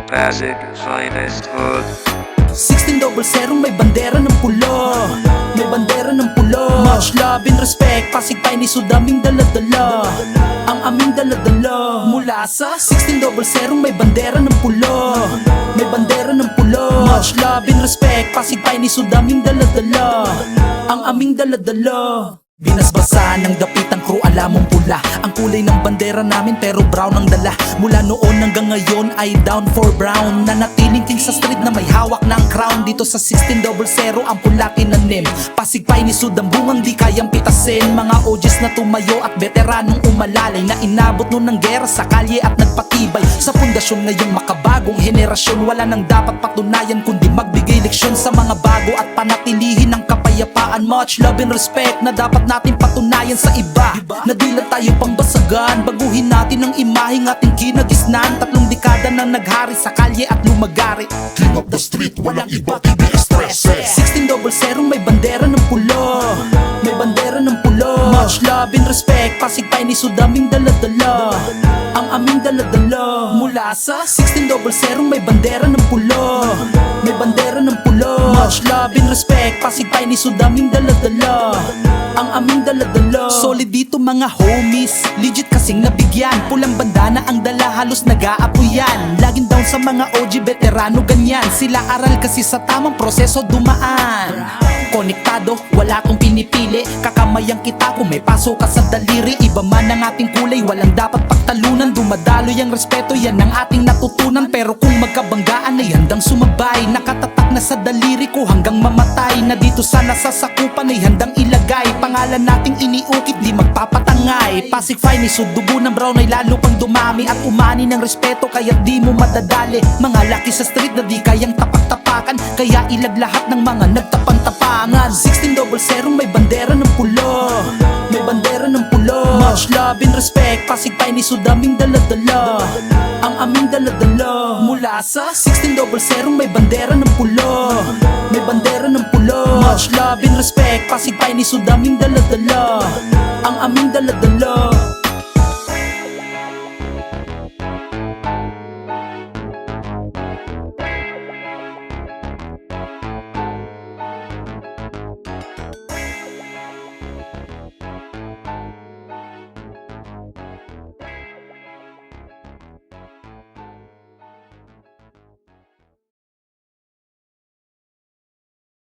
Pasig Finest Hood. 1600 may bandera ng pulo, may bandera ng pulo. Much love and respect, Pasig Finest Hood aming daladala, ang aming daladala. Mula sa 1600 may bandera ng pulo, may bandera ng pulo. Much love and respect, Pasig Finest Hood aming daladala, ang aming daladala. Binasbasa ng dapitang crew, alamong pula ang kulay ng bandera namin pero brown ang dala. Mula noon hanggang ngayon ay down for brown, nanatiling king sa street na may hawak ng crown. Dito sa 1600 ang pula tinanim, Pasig Finest Hood ang bungang di kayang pitasin. Mga OGs na tumayo at veteranong umalalay, na inabot noon ng gera sa kalye at nagpatibay sa pundasyon ngayong makabagong henerasyon. Wala nang dapat patunayan kundi magbigay leksyon sa mga bago at panatilihin ang kapayapaan. Much love and respect na dapat natin patunayan sa iba, na di lang tayo pangbasagan. Baguhin natin ang imaheng ating kinagisnan. 3 dekada na naghari sa kalye at lumagari. King of the street, walang iba, hindi stress. 1600 may bandera ng pulo, may bandera ng pulo. Much love and respect, Pasig Finest Hood aming daladala, ang aming daladala. Mula sa 1600 may bandera ng pulo, may bandera ng pulo. Much love and respect, Pasig Finest Hood aming daladala, ang aming daladala. Solid dito mga homies, legit kasing nabigyan. Pulang bandana ang dala, halos nag-aapoyan. Laging down sa mga OG veterano ganyan, sila aral kasi sa tamang proseso dumaan. Konektado, wala kong pinipili, kakamayang kita kung may paso ka sa daliri. Iba man ang ating kulay, walang dapat pagtalunan. Dumadaloy ang respeto, yan ang ating natutunan. Pero kung magkabanggaan ay handang sumabay, nakatatak na sa daliri ko hanggang mamatay. Na dito sa nasasakupan ay handang ilagay pangalan nating iniukit, di magpapatangay. Pasig Finest Hood, dugo ng brown ay lalo pang dumami at umani ng respeto, kaya di mo madadali. Mga laki sa street na di kayang tapak-tapakan, kaya ilag lahat ng mga nagtapang-tapangan. 1600 may bandera ng pulo, may bandera ng pulo. Much love and respect, Pasig Finest Hood aming daladala, ang aming daladala. Mula sa 1600 may bandera ng pulo, may bandera ng pulo. Much love and respect, Pasig Finest Hood aming daladala, ang aming daladala.